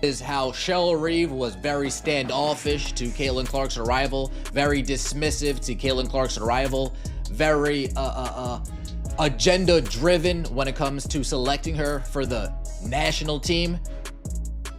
Is how Cheryl Reeve was very standoffish to Caitlin Clark's arrival, very dismissive to Caitlin Clark's arrival, very agenda driven when it comes to selecting her for the national team.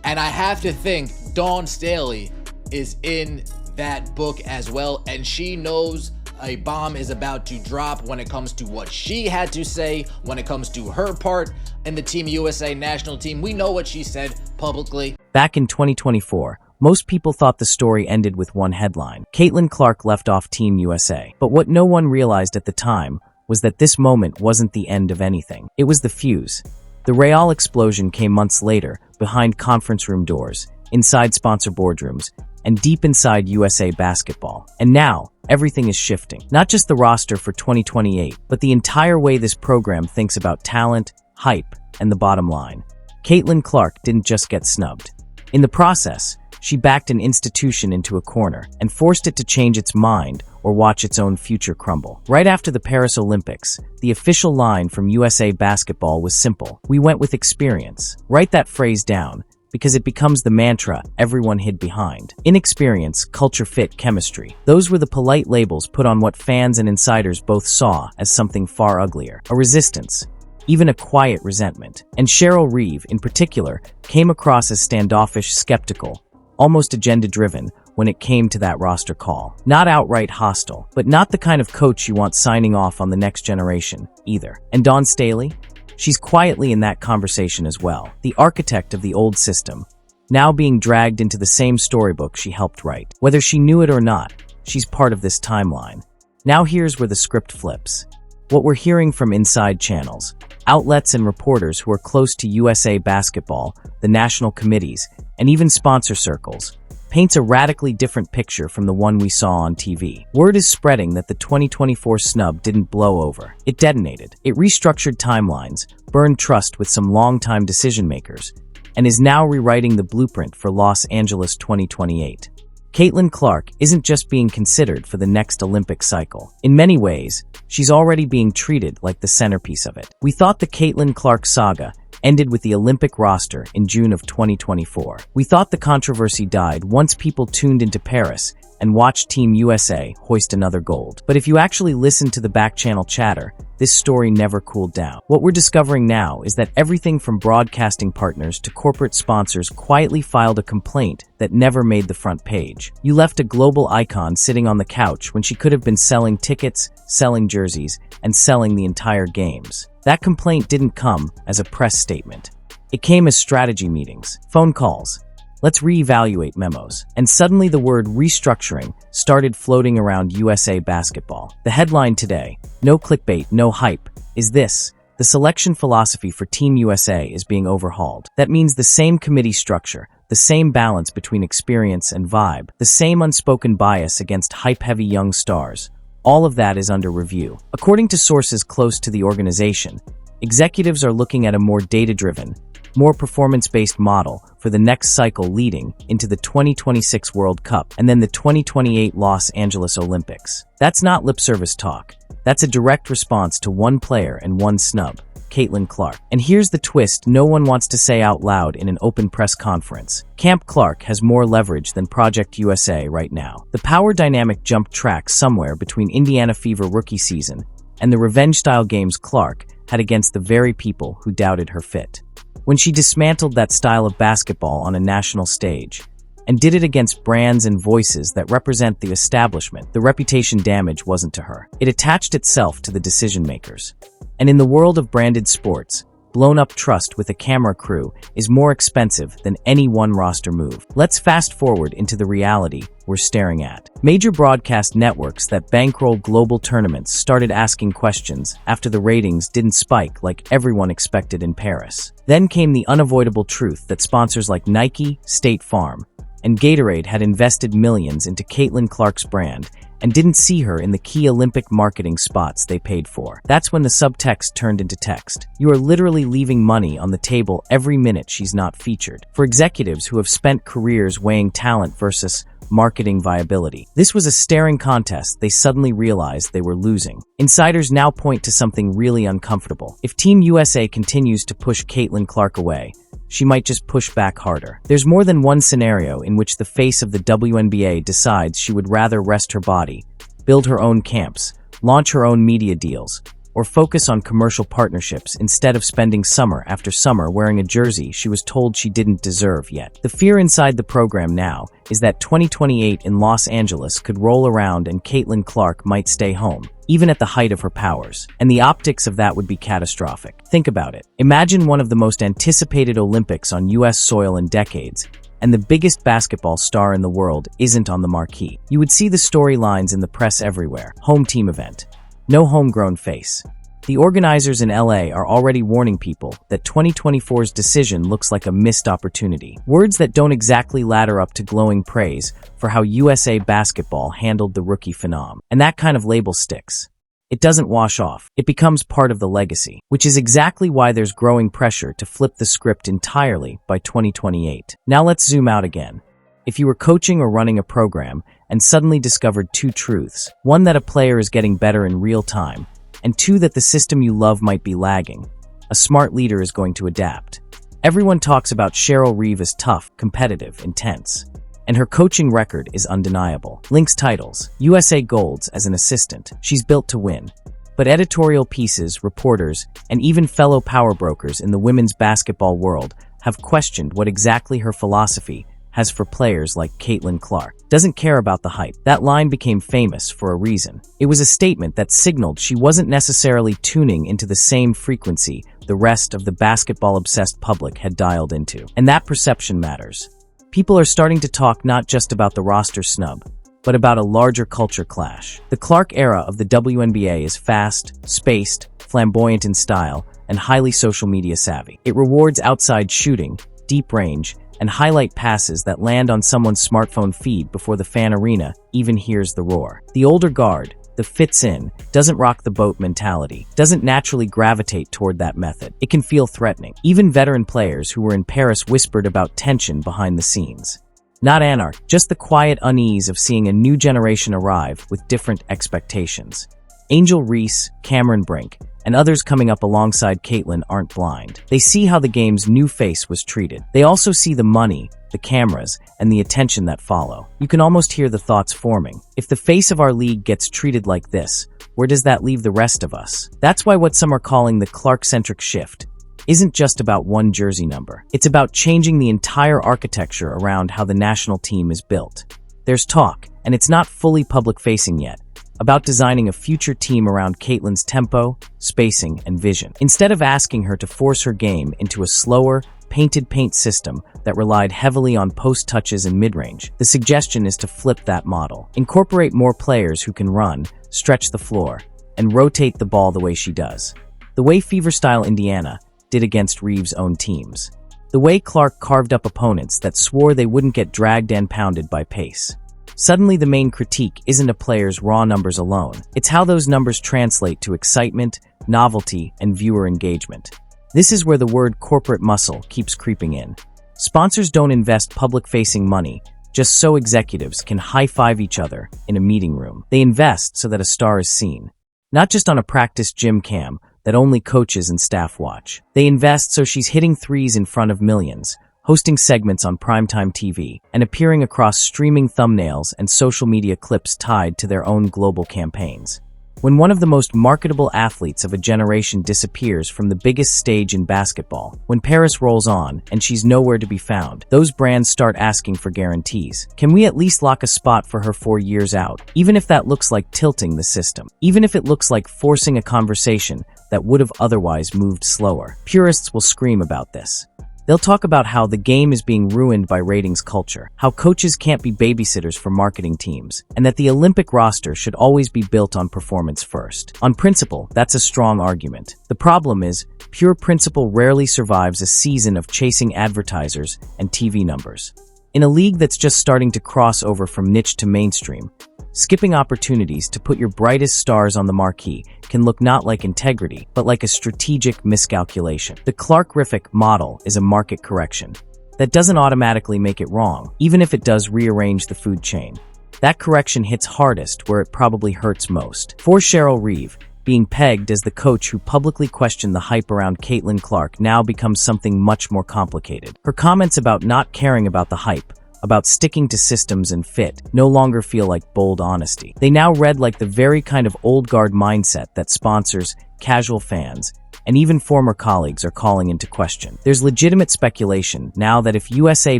And I have to think Dawn Staley is in that book as well, and she knows a bomb is about to drop when it comes to what she had to say when it comes to her part in the Team USA national team. We know what she said publicly. Back in 2024, most people thought the story ended with one headline: Caitlin Clark left off Team USA. But what no one realized at the time was that this moment wasn't the end of anything. It was the fuse. The Real explosion came months later, behind conference room doors, inside sponsor boardrooms, and deep inside USA basketball. And now, everything is shifting. Not just the roster for 2028, but the entire way this program thinks about talent, hype, and the bottom line. Caitlin Clark didn't just get snubbed. In the process, she backed an institution into a corner and forced it to change its mind or watch its own future crumble. Right after the Paris Olympics, the official line from USA Basketball was simple: "We went with experience." Write that phrase down, because it becomes the mantra everyone hid behind. Inexperience, culture fit, chemistry. Those were the polite labels put on what fans and insiders both saw as something far uglier: a resistance, even a quiet resentment. And Cheryl Reeve, in particular, came across as standoffish, skeptical, almost agenda-driven when it came to that roster call. Not outright hostile, but not the kind of coach you want signing off on the next generation, either. And Dawn Staley? She's quietly in that conversation as well, the architect of the old system, now being dragged into the same storybook she helped write. Whether she knew it or not, she's part of this timeline. Now here's where the script flips. What we're hearing from inside channels, outlets and reporters who are close to USA Basketball, the national committees, and even sponsor circles, paints a radically different picture from the one we saw on TV. Word is spreading that the 2024 snub didn't blow over. It detonated. It restructured timelines, burned trust with some longtime decision-makers, and is now rewriting the blueprint for Los Angeles 2028. Caitlin Clark isn't just being considered for the next Olympic cycle. In many ways, she's already being treated like the centerpiece of it. We thought the Caitlin Clark saga ended with the Olympic roster in June of 2024. We thought the controversy died once people tuned into Paris and watched Team USA hoist another gold. But if you actually listen to the back-channel chatter, this story never cooled down. What we're discovering now is that everything from broadcasting partners to corporate sponsors quietly filed a complaint that never made the front page. You left a global icon sitting on the couch when she could have been selling tickets, selling jerseys, and selling the entire games. That complaint didn't come as a press statement. It came as strategy meetings, phone calls, "Let's reevaluate" memos. And suddenly the word restructuring started floating around USA Basketball. The headline today, no clickbait, no hype, is this: the selection philosophy for Team USA is being overhauled. That means the same committee structure, the same balance between experience and vibe, the same unspoken bias against hype-heavy young stars. All of that is under review. According to sources close to the organization, executives are looking at a more data-driven, more performance-based model for the next cycle leading into the 2026 World Cup and then the 2028 Los Angeles Olympics. That's not lip service talk. That's a direct response to one player and one snub, Caitlin Clark. And here's the twist no one wants to say out loud in an open press conference. Camp Clark has more leverage than Project USA right now. The power dynamic jumped tracks somewhere between Indiana Fever rookie season and the revenge-style games Clark had against the very people who doubted her fit. When she dismantled that style of basketball on a national stage, and did it against brands and voices that represent the establishment, the reputation damage wasn't to her. It attached itself to the decision-makers. And in the world of branded sports, blown-up trust with a camera crew is more expensive than any one roster move. Let's fast forward into the reality we're staring at. Major broadcast networks that bankroll global tournaments started asking questions after the ratings didn't spike like everyone expected in Paris. Then came the unavoidable truth that sponsors like Nike, State Farm, and Gatorade had invested millions into Caitlin Clark's brand and didn't see her in the key Olympic marketing spots they paid for. That's when the subtext turned into text. You are literally leaving money on the table every minute she's not featured. For executives who have spent careers weighing talent versus marketing viability, this was a staring contest they suddenly realized they were losing. Insiders now point to something really uncomfortable. If Team USA continues to push Caitlin Clark away, she might just push back harder. There's more than one scenario in which the face of the WNBA decides she would rather rest her body, build her own camps, launch her own media deals, or focus on commercial partnerships instead of spending summer after summer wearing a jersey she was told she didn't deserve yet. The fear inside the program now is that 2028 in Los Angeles could roll around and Caitlin Clark might stay home, even at the height of her powers, and the optics of that would be catastrophic. Think about it. Imagine one of the most anticipated Olympics on US soil in decades, and the biggest basketball star in the world isn't on the marquee. You would see the storylines in the press everywhere. Home team event. No homegrown face. The organizers in LA are already warning people that 2024's decision looks like a missed opportunity. Words that don't exactly ladder up to glowing praise for how USA basketball handled the rookie phenom. And that kind of label sticks. It doesn't wash off. It becomes part of the legacy, which is exactly why there's growing pressure to flip the script entirely by 2028. Now let's zoom out again. If you were coaching or running a program and suddenly discovered two truths, one that a player is getting better in real time, and two that the system you love might be lagging, a smart leader is going to adapt. Everyone talks about Cheryl Reeve as tough, competitive, intense, and her coaching record is undeniable. Links titles, USA Golds as an assistant. She's built to win. But editorial pieces, reporters, and even fellow power brokers in the women's basketball world have questioned what exactly her philosophy has for players like Caitlin Clark. Doesn't care about the hype. That line became famous for a reason. It was a statement that signaled she wasn't necessarily tuning into the same frequency the rest of the basketball-obsessed public had dialed into. And that perception matters. People are starting to talk not just about the roster snub, but about a larger culture clash. The Clark era of the WNBA is fast, spaced, flamboyant in style, and highly social media savvy. It rewards outside shooting, deep range, and highlight passes that land on someone's smartphone feed before the fan arena even hears the roar. The older guard, the fits in, doesn't rock the boat mentality, doesn't naturally gravitate toward that method. It can feel threatening. Even veteran players who were in Paris whispered about tension behind the scenes. Not anarchy, just the quiet unease of seeing a new generation arrive with different expectations. Angel Reese, Cameron Brink, and others coming up alongside Caitlin aren't blind. They see how the game's new face was treated. They also see the money, the cameras, and the attention that follow. You can almost hear the thoughts forming. If the face of our league gets treated like this, where does that leave the rest of us? That's why what some are calling the Clark-centric shift isn't just about one jersey number. It's about changing the entire architecture around how the national team is built. There's talk, and it's not fully public-facing yet, about designing a future team around Caitlin's tempo, spacing, and vision. Instead of asking her to force her game into a slower, painted paint system that relied heavily on post touches and mid-range, the suggestion is to flip that model. Incorporate more players who can run, stretch the floor, and rotate the ball the way she does. The way Fever-style Indiana did against Reeves' own teams. The way Clark carved up opponents that swore they wouldn't get dragged and pounded by pace. Suddenly, the main critique isn't a player's raw numbers alone. It's how those numbers translate to excitement, novelty, and viewer engagement. This is where the word corporate muscle keeps creeping in. Sponsors don't invest public-facing money just so executives can high-five each other in a meeting room. They invest so that a star is seen, not just on a practice gym cam that only coaches and staff watch. They invest so she's hitting threes in front of millions, hosting segments on primetime TV, and appearing across streaming thumbnails and social media clips tied to their own global campaigns. When one of the most marketable athletes of a generation disappears from the biggest stage in basketball, when Paris rolls on and she's nowhere to be found, those brands start asking for guarantees. Can we at least lock a spot for her 4 years out, even if that looks like tilting the system? Even if it looks like forcing a conversation that would have otherwise moved slower? Purists will scream about this. They'll talk about how the game is being ruined by ratings culture, how coaches can't be babysitters for marketing teams, and that the Olympic roster should always be built on performance first. On principle, that's a strong argument. The problem is, pure principle rarely survives a season of chasing advertisers and TV numbers. In a league that's just starting to cross over from niche to mainstream, skipping opportunities to put your brightest stars on the marquee can look not like integrity, but like a strategic miscalculation. The Clark-rific model is a market correction. That doesn't automatically make it wrong, even if it does rearrange the food chain. That correction hits hardest where it probably hurts most. For Cheryl Reeve, being pegged as the coach who publicly questioned the hype around Caitlin Clark now becomes something much more complicated. Her comments about not caring about the hype, about sticking to systems and fit, no longer feel like bold honesty. They now read like the very kind of old guard mindset that sponsors, casual fans, and even former colleagues are calling into question. There's legitimate speculation now that if USA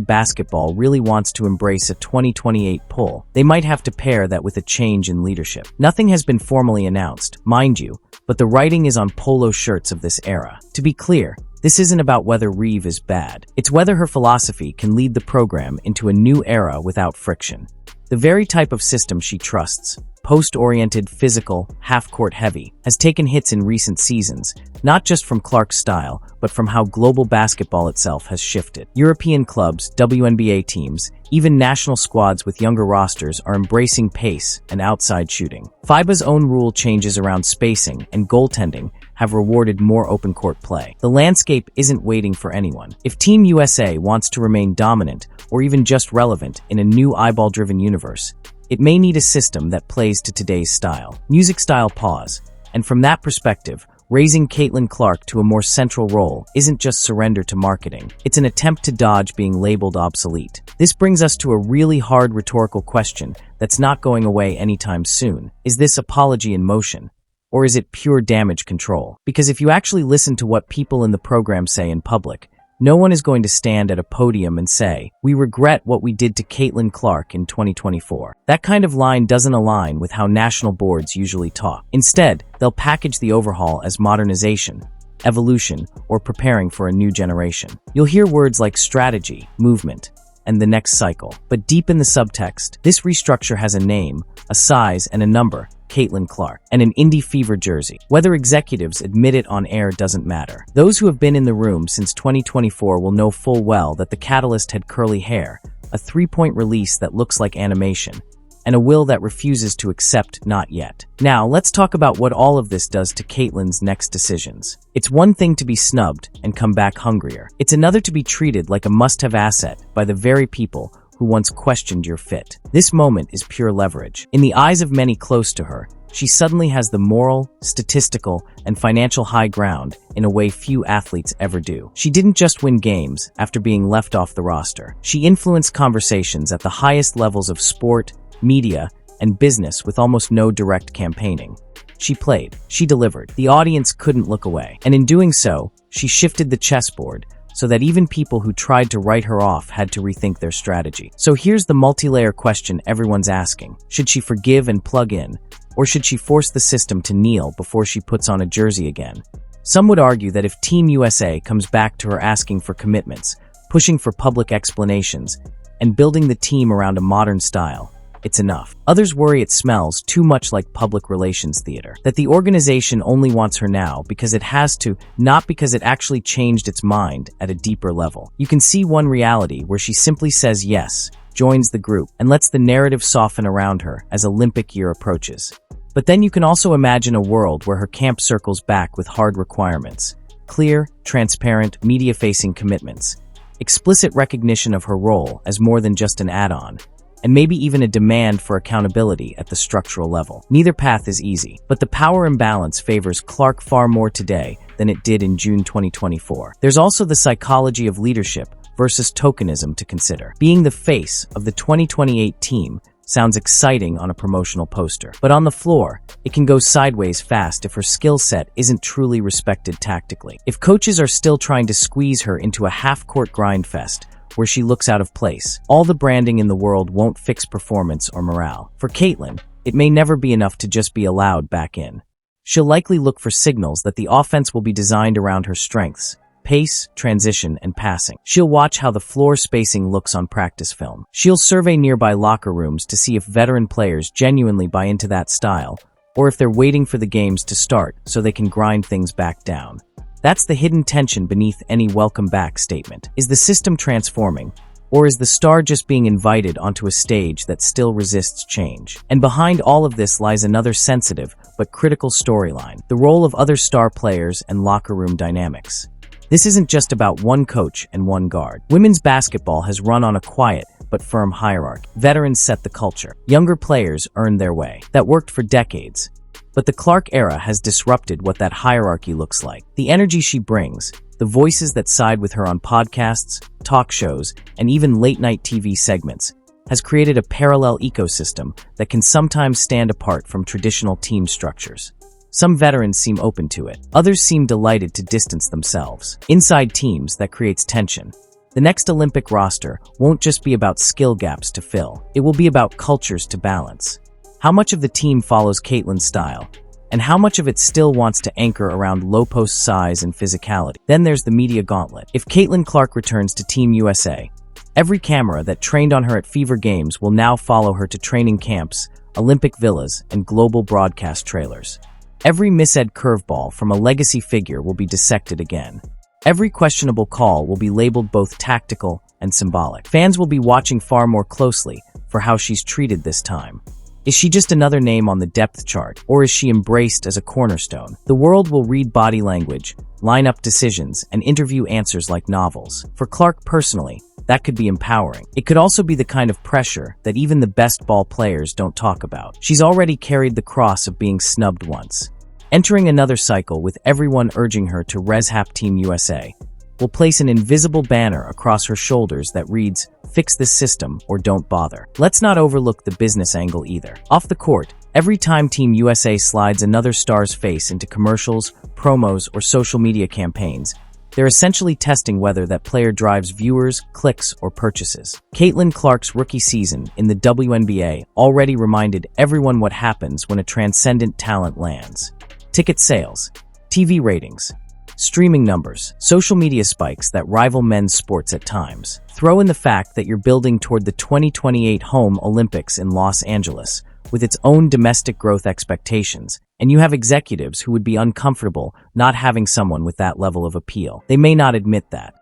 Basketball really wants to embrace a 2028 pull, they might have to pair that with a change in leadership. Nothing has been formally announced, mind you, but the writing is on polo shirts of this era. To be clear, this isn't about whether Reeve is bad. It's whether her philosophy can lead the program into a new era without friction. The very type of system she trusts, post-oriented, physical, half-court heavy, has taken hits in recent seasons, not just from Clark's style, but from how global basketball itself has shifted. European clubs, WNBA teams, even national squads with younger rosters are embracing pace and outside shooting. FIBA's own rule changes around spacing and goaltending have rewarded more open court play. The landscape isn't waiting for anyone. If Team USA wants to remain dominant or even just relevant in a new eyeball-driven universe, it may need a system that plays to today's style. Music style pause. And from that perspective, raising Caitlin Clark to a more central role isn't just surrender to marketing. It's an attempt to dodge being labeled obsolete. This brings us to a really hard rhetorical question that's not going away anytime soon. Is this apology in motion? Or is it pure damage control? Because if you actually listen to what people in the program say in public, no one is going to stand at a podium and say, "We regret what we did to Caitlin Clark in 2024. That kind of line doesn't align with how national boards usually talk. Instead, they'll package the overhaul as modernization, evolution, or preparing for a new generation. You'll hear words like strategy, movement, and the next cycle. But deep in the subtext, this restructure has a name, a size, and a number: Caitlin Clark, and an Indy Fever jersey. Whether executives admit it on air doesn't matter. Those who have been in the room since 2024 will know full well that the catalyst had curly hair, a three-point release that looks like animation, and a will that refuses to accept not yet. Now, let's talk about what all of this does to Caitlin's next decisions. It's one thing to be snubbed and come back hungrier. It's another to be treated like a must-have asset by the very people who once questioned your fit. This moment is pure leverage. In the eyes of many close to her, she suddenly has the moral, statistical, and financial high ground in a way few athletes ever do. She didn't just win games after being left off the roster. She influenced conversations at the highest levels of sport, media, and business with almost no direct campaigning. She played. She delivered. The audience couldn't look away. And in doing so, she shifted the chessboard, so that even people who tried to write her off had to rethink their strategy. So here's the multi-layer question everyone's asking. Should she forgive and plug in, or should she force the system to kneel before she puts on a jersey again? Some would argue that if Team USA comes back to her asking for commitments, pushing for public explanations, and building the team around a modern style, it's enough. Others worry it smells too much like public relations theater, that the organization only wants her now because it has to, not because it actually changed its mind at a deeper level. You can see one reality where she simply says yes, joins the group, and lets the narrative soften around her as Olympic year approaches. But then you can also imagine a world where her camp circles back with hard requirements: clear, transparent, media-facing commitments, explicit recognition of her role as more than just an add-on, and maybe even a demand for accountability at the structural level. Neither path is easy, but the power imbalance favors Clark far more today than it did in June 2024. There's also the psychology of leadership versus tokenism to consider. Being the face of the 2028 team sounds exciting on a promotional poster, but on the floor, it can go sideways fast if her skill set isn't truly respected tactically. If coaches are still trying to squeeze her into a half-court grind fest, where she looks out of place, all the branding in the world won't fix performance or morale. For Caitlin, it may never be enough to just be allowed back in. She'll likely look for signals that the offense will be designed around her strengths: pace, transition, and passing. She'll watch how the floor spacing looks on practice film. She'll survey nearby locker rooms to see if veteran players genuinely buy into that style, or if they're waiting for the games to start so they can grind things back down. That's the hidden tension beneath any welcome back statement. Is the system transforming, or is the star just being invited onto a stage that still resists change? And behind all of this lies another sensitive but critical storyline: the role of other star players and locker room dynamics. This isn't just about one coach and one guard. Women's basketball has run on a quiet but firm hierarchy. Veterans set the culture. Younger players earned their way. That worked for decades. But the Clark era has disrupted what that hierarchy looks like. The energy she brings, the voices that side with her on podcasts, talk shows, and even late-night TV segments, has created a parallel ecosystem that can sometimes stand apart from traditional team structures. Some veterans seem open to it. Others seem delighted to distance themselves. Inside teams, that creates tension. The next Olympic roster won't just be about skill gaps to fill. It will be about cultures to balance. How much of the team follows Caitlyn's style, and how much of it still wants to anchor around low-post size and physicality? Then there's the media gauntlet. If Caitlyn Clark returns to Team USA, every camera that trained on her at Fever Games will now follow her to training camps, Olympic villas, and global broadcast trailers. Every misread curveball from a legacy figure will be dissected again. Every questionable call will be labeled both tactical and symbolic. Fans will be watching far more closely for how she's treated this time. Is she just another name on the depth chart, or is she embraced as a cornerstone? The world will read body language, line up decisions, and interview answers like novels. For Clark personally, that could be empowering. It could also be the kind of pressure that even the best ball players don't talk about. She's already carried the cross of being snubbed once. Entering another cycle with everyone urging her to reshap Team USA will place an invisible banner across her shoulders that reads, "Fix this system or don't bother." Let's not overlook the business angle either. Off the court, every time Team USA slides another star's face into commercials, promos, or social media campaigns, they're essentially testing whether that player drives viewers, clicks, or purchases. Caitlyn Clark's rookie season in the WNBA already reminded everyone what happens when a transcendent talent lands. Ticket sales, TV ratings, streaming numbers, social media spikes that rival men's sports at times. Throw in the fact that you're building toward the 2028 home Olympics in Los Angeles, with its own domestic growth expectations, and you have executives who would be uncomfortable not having someone with that level of appeal. They may not admit that,